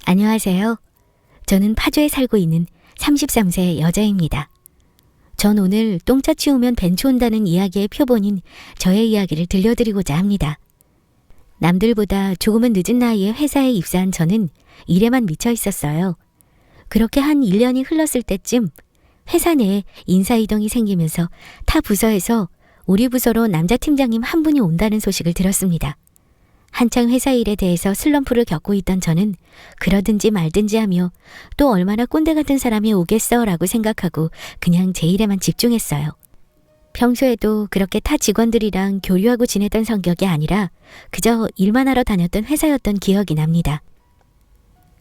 안녕하세요. 저는 파주에 살고 있는 33세 여자입니다. 전 오늘 똥차 치우면 벤츠 온다는 이야기의 표본인 저의 이야기를 들려드리고자 합니다. 남들보다 조금은 늦은 나이에 회사에 입사한 저는 일에만 미쳐 있었어요. 그렇게 한 1년이 흘렀을 때쯤 회사 내에 인사이동이 생기면서 타 부서에서 우리 부서로 남자 팀장님 한 분이 온다는 소식을 들었습니다. 한창 회사 일에 대해서 슬럼프를 겪고 있던 저는 그러든지 말든지 하며 또 얼마나 꼰대 같은 사람이 오겠어 라고 생각하고 그냥 제 일에만 집중했어요. 평소에도 그렇게 타 직원들이랑 교류하고 지냈던 성격이 아니라 그저 일만 하러 다녔던 회사였던 기억이 납니다.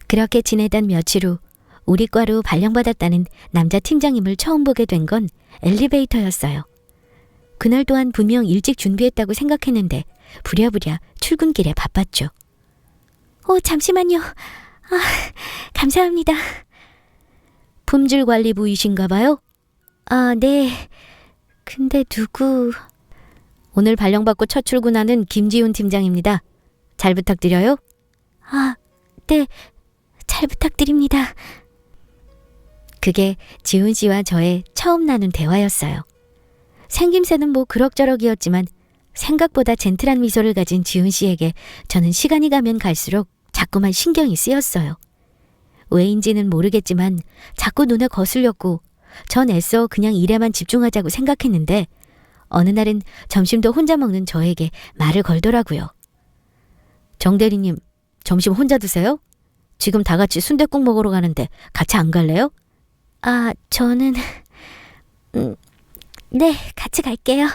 그렇게 지내던 며칠 후 우리 과로 발령받았다는 남자 팀장님을 처음 보게 된 건 엘리베이터였어요. 그날 또한 분명 일찍 준비했다고 생각했는데 부랴부랴 출근길에 바빴죠. 잠시만요. 감사합니다. 품질관리부이신가 봐요? 네. 근데 누구... 오늘 발령받고 첫 출근하는 김지훈 팀장입니다. 잘 부탁드려요. 네. 잘 부탁드립니다. 그게 지훈 씨와 저의 처음 나눈 대화였어요. 생김새는 뭐 그럭저럭이었지만 생각보다 젠틀한 미소를 가진 지훈 씨에게 저는 시간이 가면 갈수록 자꾸만 신경이 쓰였어요. 왜인지는 모르겠지만 자꾸 눈에 거슬렸고 전 애써 그냥 일에만 집중하자고 생각했는데 어느 날은 점심도 혼자 먹는 저에게 말을 걸더라고요. 정 대리님, 점심 혼자 드세요? 지금 다 같이 순댓국 먹으러 가는데 같이 안 갈래요? 저는... 네, 같이 갈게요.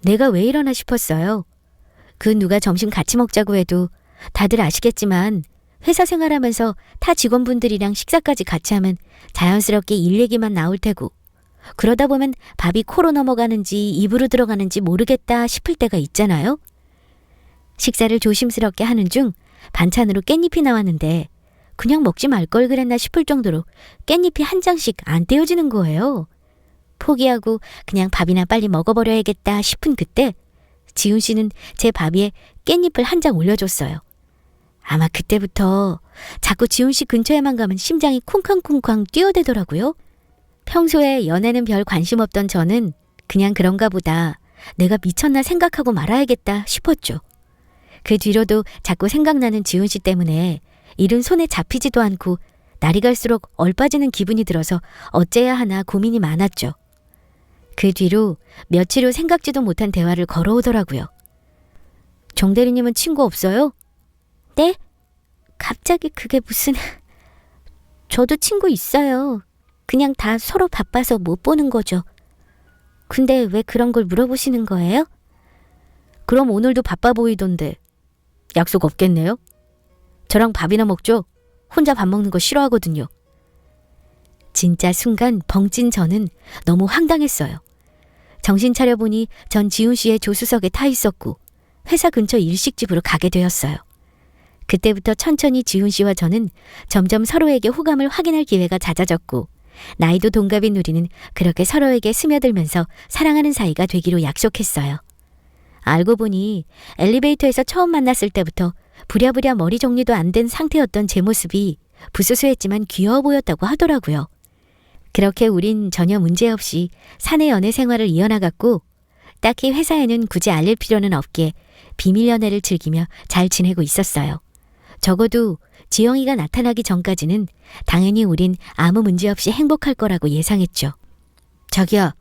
내가 왜 이러나 싶었어요. 그 누가 점심 같이 먹자고 해도 다들 아시겠지만 회사 생활하면서 타 직원분들이랑 식사까지 같이 하면 자연스럽게 일 얘기만 나올 테고 그러다 보면 밥이 코로 넘어가는지 입으로 들어가는지 모르겠다 싶을 때가 있잖아요. 식사를 조심스럽게 하는 중 반찬으로 깻잎이 나왔는데 그냥 먹지 말 걸 그랬나 싶을 정도로 깻잎이 한 장씩 안 떼어지는 거예요. 포기하고 그냥 밥이나 빨리 먹어버려야겠다 싶은 그때 지훈 씨는 제 밥 위에 깻잎을 한 장 올려줬어요. 아마 그때부터 자꾸 지훈 씨 근처에만 가면 심장이 쿵쾅쿵쾅 뛰어대더라고요. 평소에 연애는 별 관심 없던 저는 그냥 그런가 보다 내가 미쳤나 생각하고 말아야겠다 싶었죠. 그 뒤로도 자꾸 생각나는 지훈 씨 때문에 일은 손에 잡히지도 않고 날이 갈수록 얼빠지는 기분이 들어서 어째야 하나 고민이 많았죠. 그 뒤로 며칠 후 생각지도 못한 대화를 걸어오더라고요. 정 대리님은 친구 없어요? 네? 갑자기 그게 무슨... 저도 친구 있어요. 그냥 다 서로 바빠서 못 보는 거죠. 근데 왜 그런 걸 물어보시는 거예요? 그럼 오늘도 바빠 보이던데 약속 없겠네요? 저랑 밥이나 먹죠? 혼자 밥 먹는 거 싫어하거든요. 진짜 순간 벙찐 저는 너무 황당했어요. 정신 차려보니 전 지훈 씨의 조수석에 타 있었고 회사 근처 일식집으로 가게 되었어요. 그때부터 천천히 지훈 씨와 저는 점점 서로에게 호감을 확인할 기회가 잦아졌고 나이도 동갑인 우리는 그렇게 서로에게 스며들면서 사랑하는 사이가 되기로 약속했어요. 알고 보니 엘리베이터에서 처음 만났을 때부터 부랴부랴 머리 정리도 안 된 상태였던 제 모습이 부스스했지만 귀여워 보였다고 하더라고요. 그렇게 우린 전혀 문제없이 사내 연애 생활을 이어나갔고 딱히 회사에는 굳이 알릴 필요는 없기에 비밀 연애를 즐기며 잘 지내고 있었어요. 적어도 지영이가 나타나기 전까지는 당연히 우린 아무 문제없이 행복할 거라고 예상했죠. 자기야,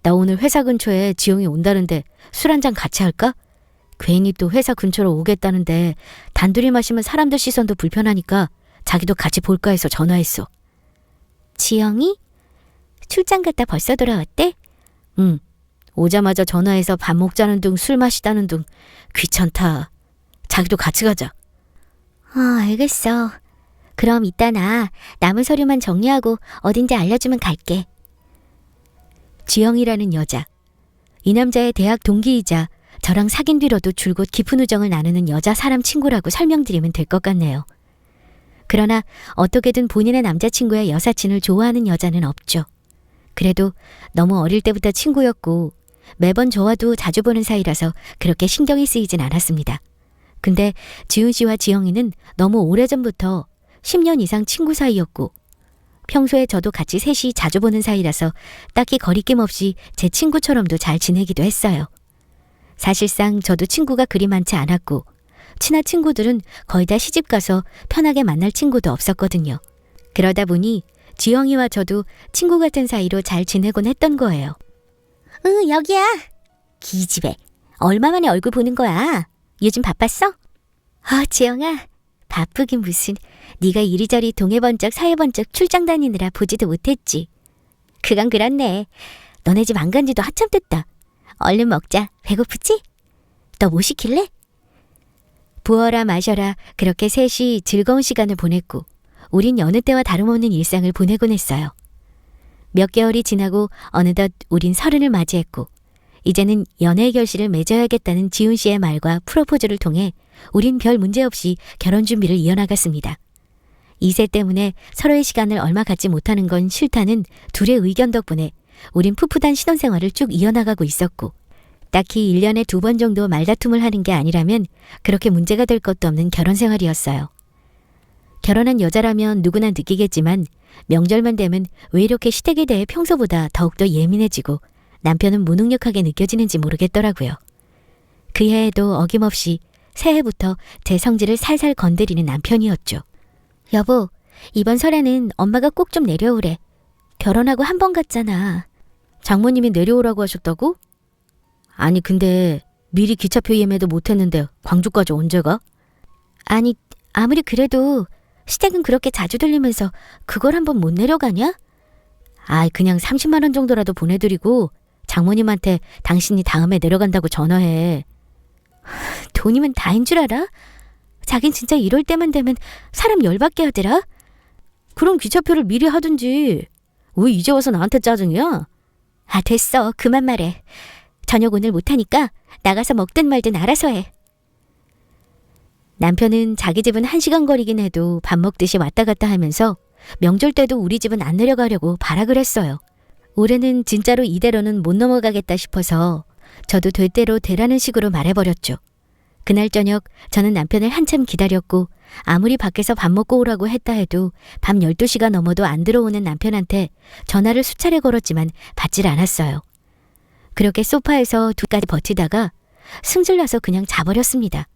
나 오늘 회사 근처에 지영이 온다는데 술 한잔 같이 할까? 괜히 또 회사 근처로 오겠다는데 단둘이 마시면 사람들 시선도 불편하니까 자기도 같이 볼까 해서 전화했어. 지영이? 출장 갔다 벌써 돌아왔대? 응. 오자마자 전화해서 밥 먹자는 둥 술 마시다는 둥 귀찮다. 자기도 같이 가자. 알겠어. 그럼 이따 나 남은 서류만 정리하고 어딘지 알려주면 갈게. 지영이라는 여자. 이 남자의 대학 동기이자 저랑 사귄 뒤로도 줄곧 깊은 우정을 나누는 여자 사람 친구라고 설명드리면 될 것 같네요. 그러나 어떻게든 본인의 남자친구의 여사친을 좋아하는 여자는 없죠. 그래도 너무 어릴 때부터 친구였고 매번 저와도 자주 보는 사이라서 그렇게 신경이 쓰이진 않았습니다. 근데 지훈 씨와 지영이는 너무 오래전부터 10년 이상 친구 사이였고 평소에 저도 같이 셋이 자주 보는 사이라서 딱히 거리낌 없이 제 친구처럼도 잘 지내기도 했어요. 사실상 저도 친구가 그리 많지 않았고 친한 친구들은 거의 다 시집가서 편하게 만날 친구도 없었거든요. 그러다 보니 지영이와 저도 친구 같은 사이로 잘 지내곤 했던 거예요. 여기야. 기집애. 얼마 만에 얼굴 보는 거야? 요즘 바빴어? 지영아. 바쁘긴 무슨. 네가 이리저리 동해번쩍 사해번쩍 출장 다니느라 보지도 못했지. 그건 그렇네. 너네 집 안 간 지도 한참 됐다. 얼른 먹자. 배고프지? 너 뭐 시킬래? 부어라 마셔라 그렇게 셋이 즐거운 시간을 보냈고 우린 여느 때와 다름없는 일상을 보내곤 했어요. 몇 개월이 지나고 어느덧 우린 30을 맞이했고 이제는 연애의 결실을 맺어야겠다는 지훈 씨의 말과 프로포즈를 통해 우린 별 문제 없이 결혼 준비를 이어나갔습니다. 이세 때문에 서로의 시간을 얼마 갖지 못하는 건 싫다는 둘의 의견 덕분에 우린 풋풋한 신혼생활을 쭉 이어나가고 있었고 딱히 1년에 2번 정도 말다툼을 하는 게 아니라면 그렇게 문제가 될 것도 없는 결혼생활이었어요. 결혼한 여자라면 누구나 느끼겠지만 명절만 되면 왜 이렇게 시댁에 대해 평소보다 더욱더 예민해지고 남편은 무능력하게 느껴지는지 모르겠더라고요. 그 해에도 어김없이 새해부터 제 성질을 살살 건드리는 남편이었죠. 여보, 이번 설에는 엄마가 꼭 좀 내려오래. 결혼하고 한 번 갔잖아. 장모님이 내려오라고 하셨다고? 아니 근데 미리 기차표 예매도 못했는데 광주까지 언제 가? 아니 아무리 그래도 시댁은 그렇게 자주 들리면서 그걸 한번 못 내려가냐? 그냥 30만 원 정도라도 보내드리고 장모님한테 당신이 다음에 내려간다고 전화해. 돈이면 다인 줄 알아? 자긴 진짜 이럴 때만 되면 사람 열받게 하더라. 그럼 기차표를 미리 하든지. 왜 이제 와서 나한테 짜증이야? 됐어. 그만 말해. 저녁 오늘 못하니까 나가서 먹든 말든 알아서 해. 남편은 자기 집은 1시간 거리긴 해도 밥 먹듯이 왔다 갔다 하면서 명절 때도 우리 집은 안 내려가려고 발악을 했어요. 올해는 진짜로 이대로는 못 넘어가겠다 싶어서 저도 될 대로 되라는 식으로 말해버렸죠. 그날 저녁 저는 남편을 한참 기다렸고 아무리 밖에서 밥 먹고 오라고 했다 해도 밤 12시가 넘어도 안 들어오는 남편한테 전화를 수차례 걸었지만 받질 않았어요. 그렇게 소파에서 2까지 버티다가 승질나서 그냥 자버렸습니다.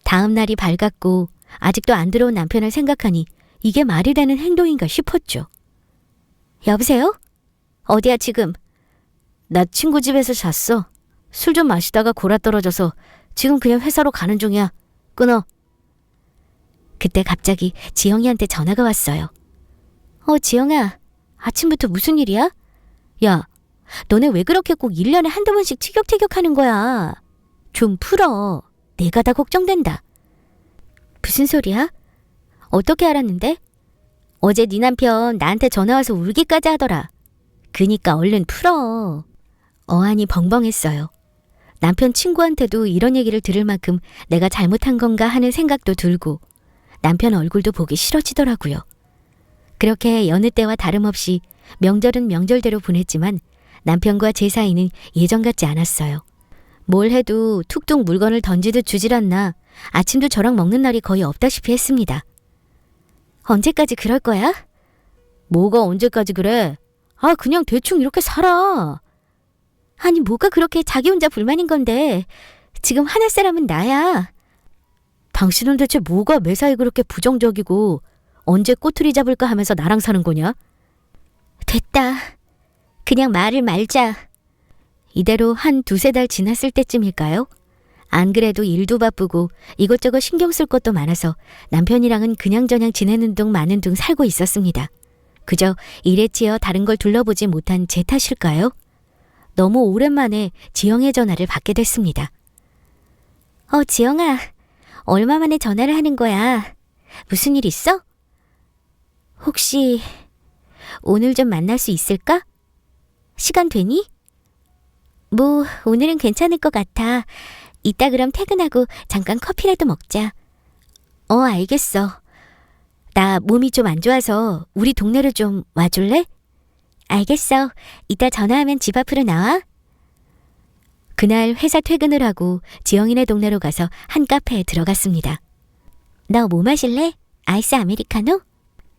다음 날이 밝았고 아직도 안 들어온 남편을 생각하니 이게 말이 되는 행동인가 싶었죠. 여보세요? 어디야 지금? 나 친구 집에서 잤어. 술 좀 마시다가 골아떨어져서 지금 그냥 회사로 가는 중이야. 끊어. 그때 갑자기 지영이한테 전화가 왔어요. 지영아, 아침부터 무슨 일이야? 야, 너네 왜 그렇게 꼭 1년에 한두 번씩 티격태격하는 거야? 좀 풀어. 내가 다 걱정된다. 무슨 소리야? 어떻게 알았는데? 어제 네 남편 나한테 전화와서 울기까지 하더라. 그니까 얼른 풀어. 어안이 벙벙했어요. 남편 친구한테도 이런 얘기를 들을 만큼 내가 잘못한 건가 하는 생각도 들고 남편 얼굴도 보기 싫어지더라고요. 그렇게 여느 때와 다름없이 명절은 명절대로 보냈지만 남편과 제 사이는 예전 같지 않았어요. 뭘 해도 툭툭 물건을 던지듯 주질 않나 아침도 저랑 먹는 날이 거의 없다시피 했습니다. 언제까지 그럴 거야? 뭐가 언제까지 그래? 그냥 대충 이렇게 살아. 아니 뭐가 그렇게 자기 혼자 불만인 건데 지금 화낼 사람은 나야. 당신은 대체 뭐가 매사에 그렇게 부정적이고 언제 꼬투리 잡을까 하면서 나랑 사는 거냐? 됐다. 그냥 말을 말자. 이대로 한 2-3달 지났을 때쯤일까요? 안 그래도 일도 바쁘고 이것저것 신경 쓸 것도 많아서 남편이랑은 그냥저냥 지내는 둥 마는 둥 살고 있었습니다. 그저 일에 치여 다른 걸 둘러보지 못한 제 탓일까요? 너무 오랜만에 지영의 전화를 받게 됐습니다. 지영아, 얼마 만에 전화를 하는 거야? 무슨 일 있어? 혹시 오늘 좀 만날 수 있을까? 시간 되니? 뭐 오늘은 괜찮을 것 같아. 이따 그럼 퇴근하고 잠깐 커피라도 먹자. 알겠어. 나 몸이 좀 안 좋아서 우리 동네로 좀 와줄래? 알겠어. 이따 전화하면 집 앞으로 나와. 그날 회사 퇴근을 하고 지영이네 동네로 가서 한 카페에 들어갔습니다. 너 뭐 마실래? 아이스 아메리카노?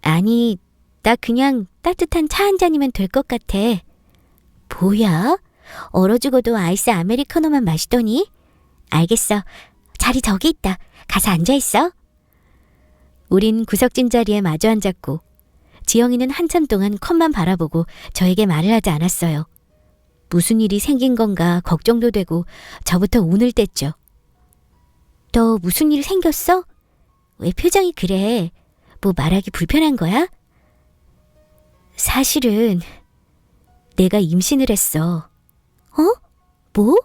아니, 나 그냥 따뜻한 차 한 잔이면 될 것 같아. 뭐야? 얼어 죽어도 아이스 아메리카노만 마시더니? 알겠어. 자리 저기 있다. 가서 앉아있어. 우린 구석진 자리에 마주 앉았고 지영이는 한참 동안 컵만 바라보고 저에게 말을 하지 않았어요. 무슨 일이 생긴 건가 걱정도 되고 저부터 운을 뗐죠. 너 무슨 일 생겼어? 왜 표정이 그래? 뭐 말하기 불편한 거야? 사실은 내가 임신을 했어. 어? 뭐?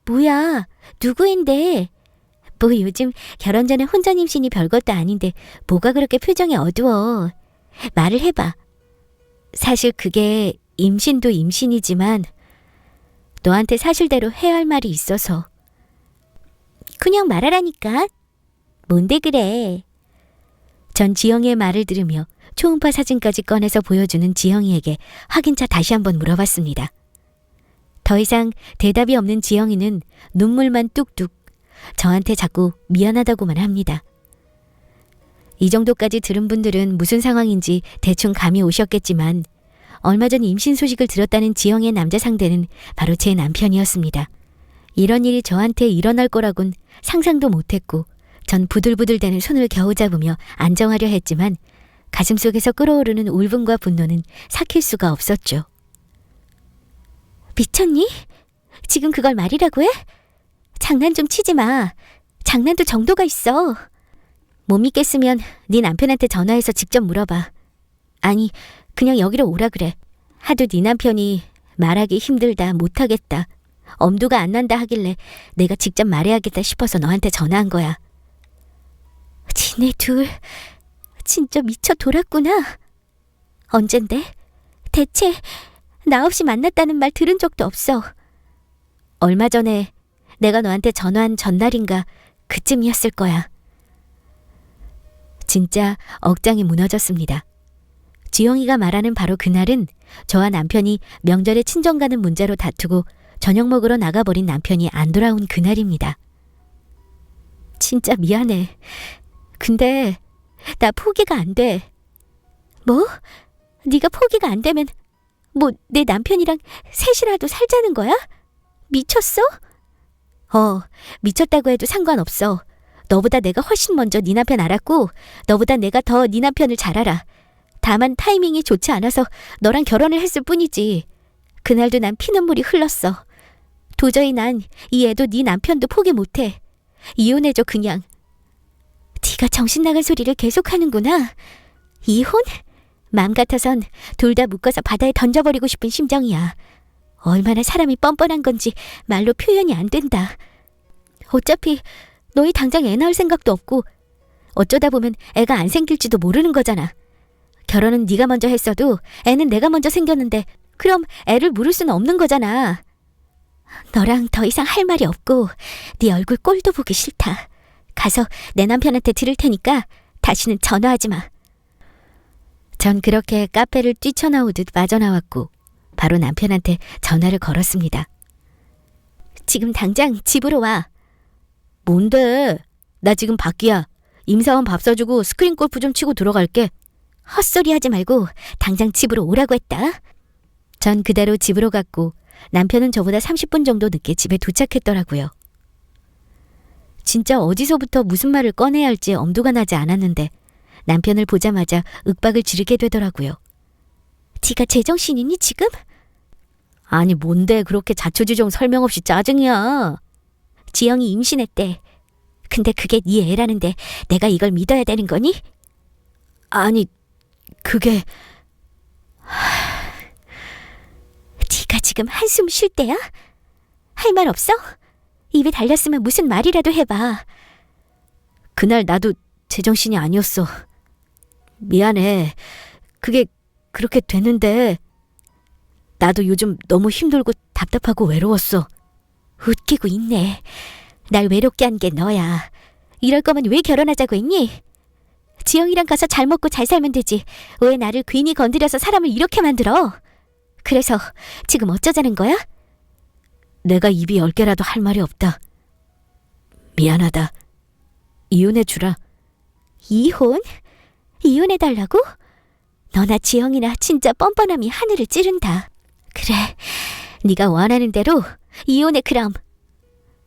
뭐야? 누구인데? 뭐 요즘 결혼 전에 혼전 임신이 별것도 아닌데 뭐가 그렇게 표정이 어두워. 말을 해봐. 사실 그게 임신도 임신이지만 너한테 사실대로 해야 할 말이 있어서. 그냥 말하라니까. 뭔데 그래? 전 지영이의 말을 들으며 초음파 사진까지 꺼내서 보여주는 지영이에게 확인차 다시 한번 물어봤습니다. 더 이상 대답이 없는 지영이는 눈물만 뚝뚝 저한테 자꾸 미안하다고만 합니다. 이 정도까지 들은 분들은 무슨 상황인지 대충 감이 오셨겠지만 얼마 전 임신 소식을 들었다는 지영의 남자 상대는 바로 제 남편이었습니다. 이런 일이 저한테 일어날 거라곤 상상도 못했고 전 부들부들대는 손을 겨우 잡으며 안정하려 했지만 가슴속에서 끓어오르는 울분과 분노는 삭힐 수가 없었죠. 미쳤니? 지금 그걸 말이라고 해? 장난 좀 치지 마. 장난도 정도가 있어. 못 믿겠으면 네 남편한테 전화해서 직접 물어봐. 아니, 그냥 여기로 오라 그래. 하도 네 남편이 말하기 힘들다, 못하겠다, 엄두가 안 난다 하길래 내가 직접 말해야겠다 싶어서 너한테 전화한 거야. 지네 둘 진짜 미쳐 돌았구나. 언젠데? 대체 나 없이 만났다는 말 들은 적도 없어. 얼마 전에 내가 너한테 전화한 전날인가 그쯤이었을 거야. 진짜 억장이 무너졌습니다. 지영이가 말하는 바로 그날은 저와 남편이 명절에 친정 가는 문제로 다투고 저녁 먹으러 나가버린 남편이 안 돌아온 그날입니다. 진짜 미안해. 근데 나 포기가 안 돼. 뭐? 네가 포기가 안 되면 뭐 내 남편이랑 셋이라도 살자는 거야? 미쳤어? 미쳤다고 해도 상관없어. 너보다 내가 훨씬 먼저 네 남편 알았고 너보다 내가 더 네 남편을 잘 알아. 다만 타이밍이 좋지 않아서 너랑 결혼을 했을 뿐이지. 그날도 난 피눈물이 흘렀어. 도저히 난 이 애도 네 남편도 포기 못해. 이혼해줘 그냥. 네가 정신 나간 소리를 계속하는구나. 이혼? 맘 같아선 둘 다 묶어서 바다에 던져버리고 싶은 심정이야. 얼마나 사람이 뻔뻔한 건지 말로 표현이 안 된다. 어차피 너희 당장 애 낳을 생각도 없고 어쩌다 보면 애가 안 생길지도 모르는 거잖아. 결혼은 네가 먼저 했어도 애는 내가 먼저 생겼는데 그럼 애를 물을 수는 없는 거잖아. 너랑 더 이상 할 말이 없고 네 얼굴 꼴도 보기 싫다. 가서 내 남편한테 들을 테니까 다시는 전화하지 마. 전 그렇게 카페를 뛰쳐나오듯 빠져나왔고 바로 남편한테 전화를 걸었습니다. 지금 당장 집으로 와. 뭔데? 나 지금 밖이야. 임사원 밥 사주고 스크린 골프 좀 치고 들어갈게. 헛소리 하지 말고 당장 집으로 오라고 했다. 전 그대로 집으로 갔고 남편은 저보다 30분 정도 늦게 집에 도착했더라고요. 진짜 어디서부터 무슨 말을 꺼내야 할지 엄두가 나지 않았는데 남편을 보자마자 윽박을 지르게 되더라고요. 네가 제정신이니 지금? 아니 뭔데 그렇게 자초지종 설명 없이 짜증이야. 지영이 임신했대. 근데 그게 네 애라는데 내가 이걸 믿어야 되는 거니? 아니 그게... 네가 지금 한숨 쉴 때야? 할 말 없어? 입에 달렸으면 무슨 말이라도 해봐. 그날 나도 제정신이 아니었어. 미안해. 그게 그렇게 됐는데 나도 요즘 너무 힘들고 답답하고 외로웠어. 웃기고 있네. 날 외롭게 한 게 너야. 이럴 거면 왜 결혼하자고 했니? 지영이랑 가서 잘 먹고 잘 살면 되지. 왜 나를 괜히 건드려서 사람을 이렇게 만들어? 그래서 지금 어쩌자는 거야? 내가 입이 10개라도 할 말이 없다. 미안하다. 이혼해주라. 이혼? 이혼해달라고? 너나 지영이나 진짜 뻔뻔함이 하늘을 찌른다. 그래, 네가 원하는 대로 이혼해 그럼.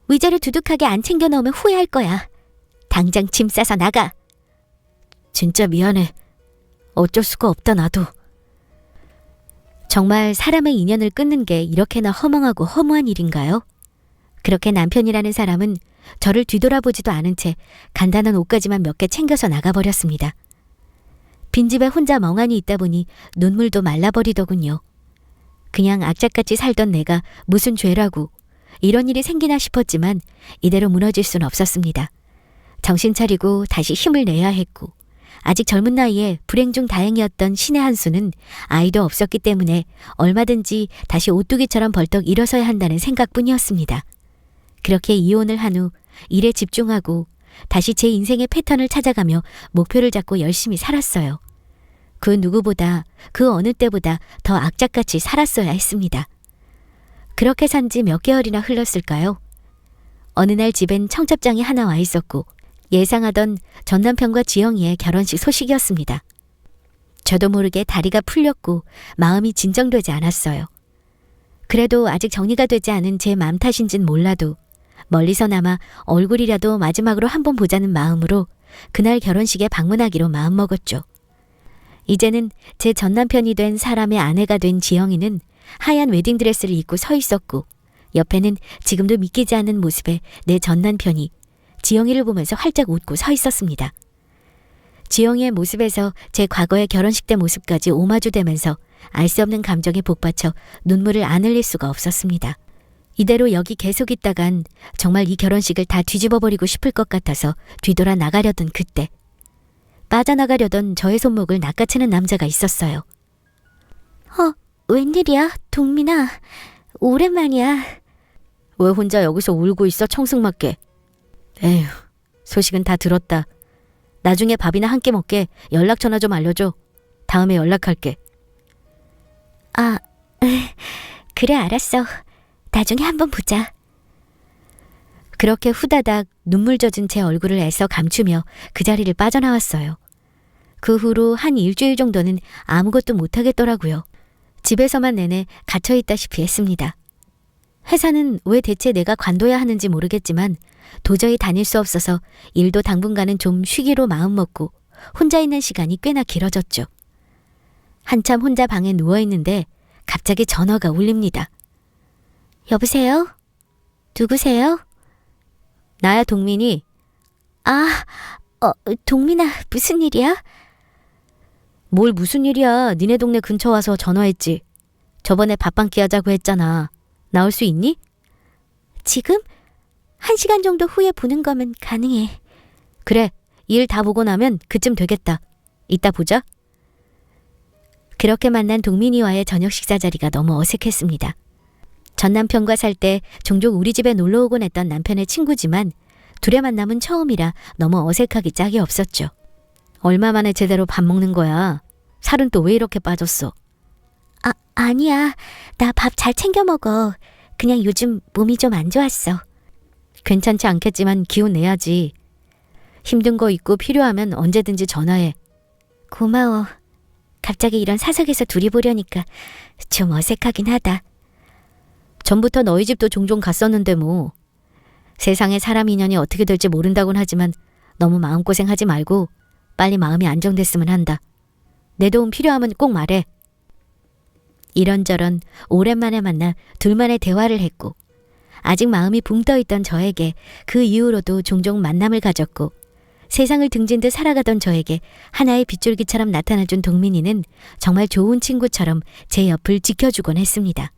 위자료 두둑하게 안 챙겨 넣으면 후회할 거야. 당장 짐 싸서 나가. 진짜 미안해. 어쩔 수가 없다 나도. 정말 사람의 인연을 끊는 게 이렇게나 허망하고 허무한 일인가요? 그렇게 남편이라는 사람은 저를 뒤돌아보지도 않은 채 간단한 옷까지만 몇 개 챙겨서 나가버렸습니다. 빈집에 혼자 멍하니 있다 보니 눈물도 말라버리더군요. 그냥 악착같이 살던 내가 무슨 죄라고 이런 일이 생기나 싶었지만 이대로 무너질 순 없었습니다. 정신 차리고 다시 힘을 내야 했고 아직 젊은 나이에 불행 중 다행이었던 신의 한 수는 아이도 없었기 때문에 얼마든지 다시 오뚜기처럼 벌떡 일어서야 한다는 생각뿐이었습니다. 그렇게 이혼을 한 후 일에 집중하고 다시 제 인생의 패턴을 찾아가며 목표를 잡고 열심히 살았어요. 그 누구보다 그 어느 때보다 더 악착같이 살았어야 했습니다. 그렇게 산 지 몇 개월이나 흘렀을까요? 어느 날 집엔 청첩장이 하나 와 있었고 예상하던 전남편과 지영이의 결혼식 소식이었습니다. 저도 모르게 다리가 풀렸고 마음이 진정되지 않았어요. 그래도 아직 정리가 되지 않은 제 마음 탓인진 몰라도 멀리서나마 얼굴이라도 마지막으로 한번 보자는 마음으로 그날 결혼식에 방문하기로 마음먹었죠. 이제는 제 전남편이 된 사람의 아내가 된 지영이는 하얀 웨딩드레스를 입고 서 있었고 옆에는 지금도 믿기지 않는 모습의 내 전남편이 지영이를 보면서 활짝 웃고 서 있었습니다. 지영이의 모습에서 제 과거의 결혼식 때 모습까지 오마주되면서 알 수 없는 감정에 복받쳐 눈물을 안 흘릴 수가 없었습니다. 이대로 여기 계속 있다간 정말 이 결혼식을 다 뒤집어버리고 싶을 것 같아서 뒤돌아 나가려던 그때 빠져나가려던 저의 손목을 낚아채는 남자가 있었어요. 웬일이야, 동민아. 오랜만이야. 왜 혼자 여기서 울고 있어, 청승맞게. 에휴, 소식은 다 들었다. 나중에 밥이나 함께 먹게 연락처나 좀 알려줘. 다음에 연락할게. 그래 알았어. 나중에 한번 보자. 그렇게 후다닥 눈물 젖은 제 얼굴을 애써 감추며 그 자리를 빠져나왔어요. 그 후로 한 일주일 정도는 아무것도 못하겠더라고요. 집에서만 내내 갇혀있다시피 했습니다. 회사는 왜 대체 내가 관둬야 하는지 모르겠지만 도저히 다닐 수 없어서 일도 당분간은 좀 쉬기로 마음먹고 혼자 있는 시간이 꽤나 길어졌죠. 한참 혼자 방에 누워있는데 갑자기 전화가 울립니다. 여보세요? 누구세요? 나야, 동민이. 동민아, 무슨 일이야? 뭘 무슨 일이야. 니네 동네 근처 와서 전화했지. 저번에 밥 한 끼 하자고 했잖아. 나올 수 있니? 지금? 1시간 정도 후에 보는 거면 가능해. 그래, 일 다 보고 나면 그쯤 되겠다. 이따 보자. 그렇게 만난 동민이와의 저녁 식사 자리가 너무 어색했습니다. 전 남편과 살 때 종종 우리 집에 놀러 오곤 했던 남편의 친구지만 둘의 만남은 처음이라 너무 어색하기 짝이 없었죠. 얼마 만에 제대로 밥 먹는 거야. 살은 또 왜 이렇게 빠졌어? 아니야. 나 밥 잘 챙겨 먹어. 그냥 요즘 몸이 좀 안 좋았어. 괜찮지 않겠지만 기운 내야지. 힘든 거 있고 필요하면 언제든지 전화해. 고마워. 갑자기 이런 사석에서 둘이 보려니까 좀 어색하긴 하다. 전부터 너희 집도 종종 갔었는데 뭐. 세상에 사람 인연이 어떻게 될지 모른다곤 하지만 너무 마음고생하지 말고 빨리 마음이 안정됐으면 한다. 내 도움 필요하면 꼭 말해. 이런저런 오랜만에 만나 둘만의 대화를 했고 아직 마음이 붕 떠있던 저에게 그 이후로도 종종 만남을 가졌고 세상을 등진 듯 살아가던 저에게 하나의 빗줄기처럼 나타나준 동민이는 정말 좋은 친구처럼 제 옆을 지켜주곤 했습니다.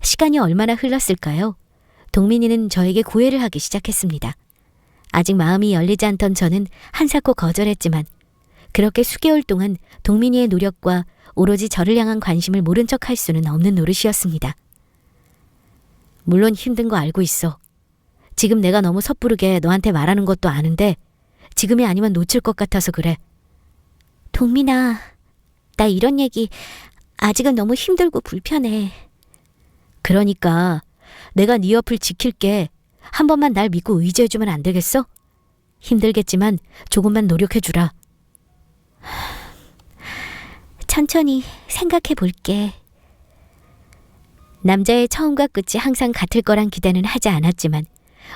시간이 얼마나 흘렀을까요? 동민이는 저에게 구애를 하기 시작했습니다. 아직 마음이 열리지 않던 저는 한사코 거절했지만 그렇게 수개월 동안 동민이의 노력과 오로지 저를 향한 관심을 모른 척할 수는 없는 노릇이었습니다. 물론 힘든 거 알고 있어. 지금 내가 너무 섣부르게 너한테 말하는 것도 아는데 지금이 아니면 놓칠 것 같아서 그래. 동민아, 나 이런 얘기 아직은 너무 힘들고 불편해. 그러니까 내가 네 옆을 지킬게. 한 번만 날 믿고 의지해주면 안 되겠어? 힘들겠지만 조금만 노력해주라. 천천히 생각해 볼게. 남자의 처음과 끝이 항상 같을 거란 기대는 하지 않았지만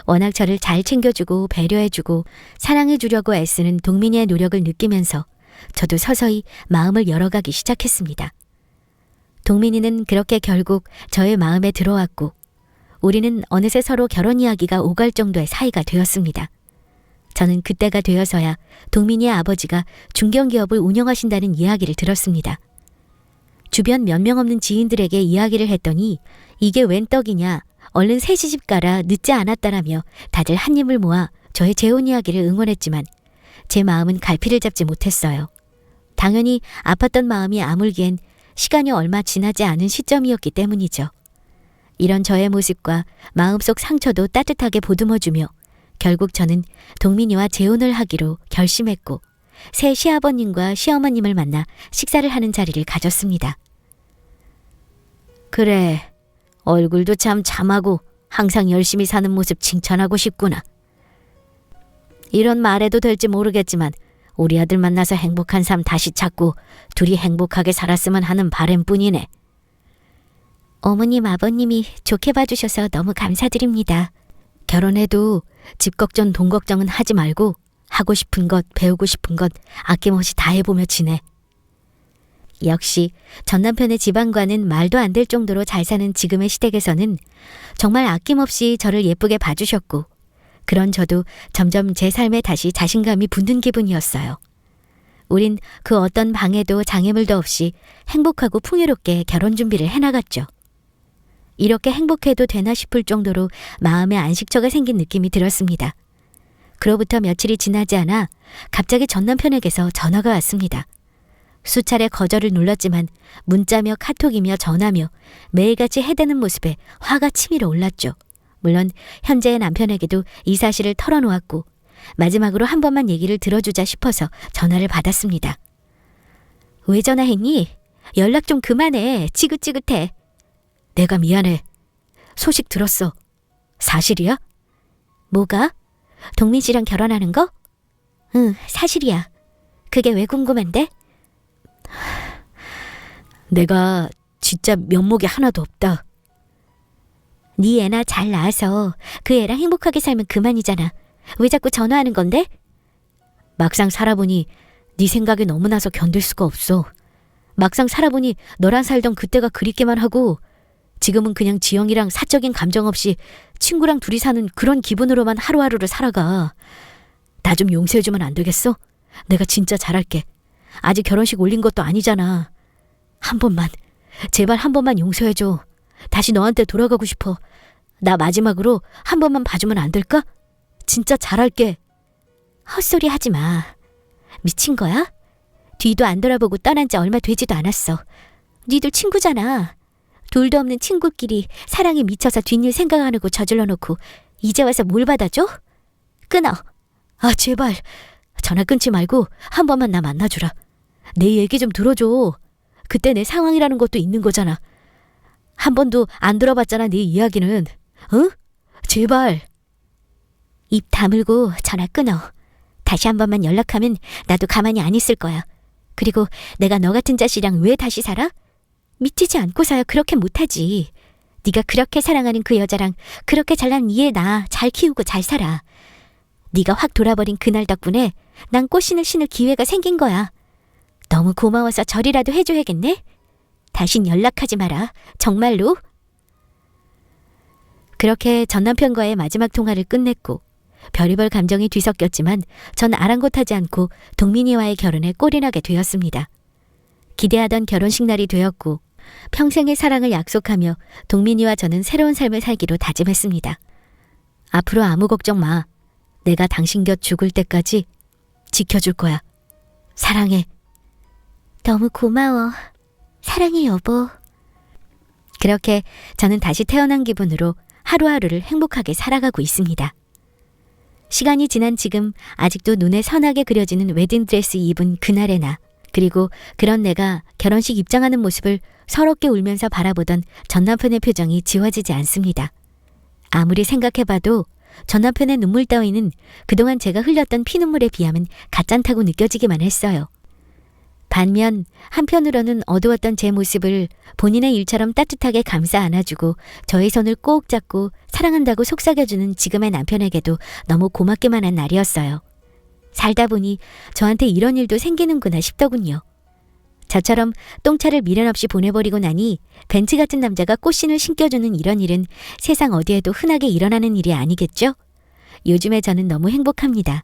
워낙 저를 잘 챙겨주고 배려해주고 사랑해주려고 애쓰는 동민이의 노력을 느끼면서 저도 서서히 마음을 열어가기 시작했습니다. 동민이는 그렇게 결국 저의 마음에 들어왔고 우리는 어느새 서로 결혼 이야기가 오갈 정도의 사이가 되었습니다. 저는 그때가 되어서야 동민이의 아버지가 중견기업을 운영하신다는 이야기를 들었습니다. 주변 몇 명 없는 지인들에게 이야기를 했더니 이게 웬 떡이냐, 얼른 새 시집 가라, 늦지 않았다라며 다들 한 입을 모아 저의 재혼 이야기를 응원했지만 제 마음은 갈피를 잡지 못했어요. 당연히 아팠던 마음이 아물기엔 시간이 얼마 지나지 않은 시점이었기 때문이죠. 이런 저의 모습과 마음속 상처도 따뜻하게 보듬어주며 결국 저는 동민이와 재혼을 하기로 결심했고 새 시아버님과 시어머님을 만나 식사를 하는 자리를 가졌습니다. 그래, 얼굴도 참 참하고 항상 열심히 사는 모습 칭찬하고 싶구나. 이런 말해도 될지 모르겠지만 우리 아들 만나서 행복한 삶 다시 찾고 둘이 행복하게 살았으면 하는 바람뿐이네. 어머님, 아버님이 좋게 봐주셔서 너무 감사드립니다. 결혼해도 집 걱정, 돈 걱정은 하지 말고 하고 싶은 것, 배우고 싶은 것 아낌없이 다 해보며 지내. 역시 전 남편의 집안과는 말도 안 될 정도로 잘 사는 지금의 시댁에서는 정말 아낌없이 저를 예쁘게 봐주셨고 그런 저도 점점 제 삶에 다시 자신감이 붙는 기분이었어요. 우린 그 어떤 방해도 장애물도 없이 행복하고 풍요롭게 결혼 준비를 해나갔죠. 이렇게 행복해도 되나 싶을 정도로 마음에 안식처가 생긴 느낌이 들었습니다. 그로부터 며칠이 지나지 않아 갑자기 전 남편에게서 전화가 왔습니다. 수차례 거절을 눌렀지만 문자며 카톡이며 전화며 매일같이 해대는 모습에 화가 치밀어 올랐죠. 물론 현재의 남편에게도 이 사실을 털어놓았고 마지막으로 한 번만 얘기를 들어주자 싶어서 전화를 받았습니다. 왜 전화했니? 연락 좀 그만해. 지긋지긋해. 내가 미안해. 소식 들었어. 사실이야? 뭐가? 동민 씨랑 결혼하는 거? 응, 사실이야. 그게 왜 궁금한데? 내가 진짜 면목이 하나도 없다. 네 애나 잘 낳아서 그 애랑 행복하게 살면 그만이잖아. 왜 자꾸 전화하는 건데? 막상 살아보니 네 생각이 너무 나서 견딜 수가 없어. 막상 살아보니 너랑 살던 그때가 그립기만 하고 지금은 그냥 지영이랑 사적인 감정 없이 친구랑 둘이 사는 그런 기분으로만 하루하루를 살아가. 나 좀 용서해주면 안 되겠어? 내가 진짜 잘할게. 아직 결혼식 올린 것도 아니잖아. 한 번만, 제발 한 번만 용서해줘. 다시 너한테 돌아가고 싶어. 나 마지막으로 한 번만 봐주면 안 될까? 진짜 잘할게. 헛소리 하지 마. 미친 거야? 뒤도 안 돌아보고 떠난 지 얼마 되지도 않았어. 니들 친구잖아. 둘도 없는 친구끼리 사랑에 미쳐서 뒷일 생각 안 하고 저질러 놓고 이제 와서 뭘 받아줘? 끊어. 아, 제발. 전화 끊지 말고 한 번만 나 만나주라. 내 얘기 좀 들어줘. 그때 내 상황이라는 것도 있는 거잖아. 한 번도 안 들어봤잖아, 네 이야기는. 응? 제발. 입 다물고 전화 끊어. 다시 한 번만 연락하면 나도 가만히 안 있을 거야. 그리고 내가 너 같은 자식이랑 왜 다시 살아? 미치지 않고서야 그렇게 못하지. 네가 그렇게 사랑하는 그 여자랑 그렇게 잘난 이애 나 잘 키우고 잘 살아. 네가 확 돌아버린 그날 덕분에 난 꽃신을 신을 기회가 생긴 거야. 너무 고마워서 절이라도 해줘야겠네. 다신 연락하지 마라. 정말로. 그렇게 전 남편과의 마지막 통화를 끝냈고 별의별 감정이 뒤섞였지만 전 아랑곳하지 않고 동민이와의 결혼에 꼴이 나게 되었습니다. 기대하던 결혼식 날이 되었고 평생의 사랑을 약속하며 동민이와 저는 새로운 삶을 살기로 다짐했습니다. 앞으로 아무 걱정 마. 내가 당신 곁 죽을 때까지 지켜줄 거야. 사랑해. 너무 고마워. 사랑해, 여보. 그렇게 저는 다시 태어난 기분으로 하루하루를 행복하게 살아가고 있습니다. 시간이 지난 지금 아직도 눈에 선하게 그려지는 웨딩드레스 입은 그날의 나, 그리고 그런 내가 결혼식 입장하는 모습을 서럽게 울면서 바라보던 전 남편의 표정이 지워지지 않습니다. 아무리 생각해봐도 전 남편의 눈물 따위는 그동안 제가 흘렸던 피눈물에 비하면 가짠다고 느껴지기만 했어요. 반면 한편으로는 어두웠던 제 모습을 본인의 일처럼 따뜻하게 감싸 안아주고 저의 손을 꼭 잡고 사랑한다고 속삭여주는 지금의 남편에게도 너무 고맙기만 한 날이었어요. 살다 보니 저한테 이런 일도 생기는구나 싶더군요. 저처럼 똥차를 미련 없이 보내버리고 나니 벤츠 같은 남자가 꽃신을 신겨주는 이런 일은 세상 어디에도 흔하게 일어나는 일이 아니겠죠? 요즘에 저는 너무 행복합니다.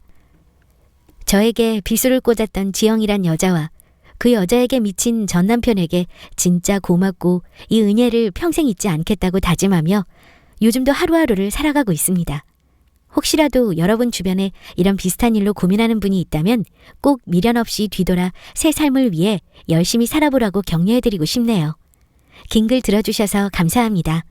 저에게 비수를 꽂았던 지영이란 여자와 그 여자에게 미친 전 남편에게 진짜 고맙고 이 은혜를 평생 잊지 않겠다고 다짐하며 요즘도 하루하루를 살아가고 있습니다. 혹시라도 여러분 주변에 이런 비슷한 일로 고민하는 분이 있다면 꼭 미련 없이 뒤돌아 새 삶을 위해 열심히 살아보라고 격려해드리고 싶네요. 긴 글 들어주셔서 감사합니다.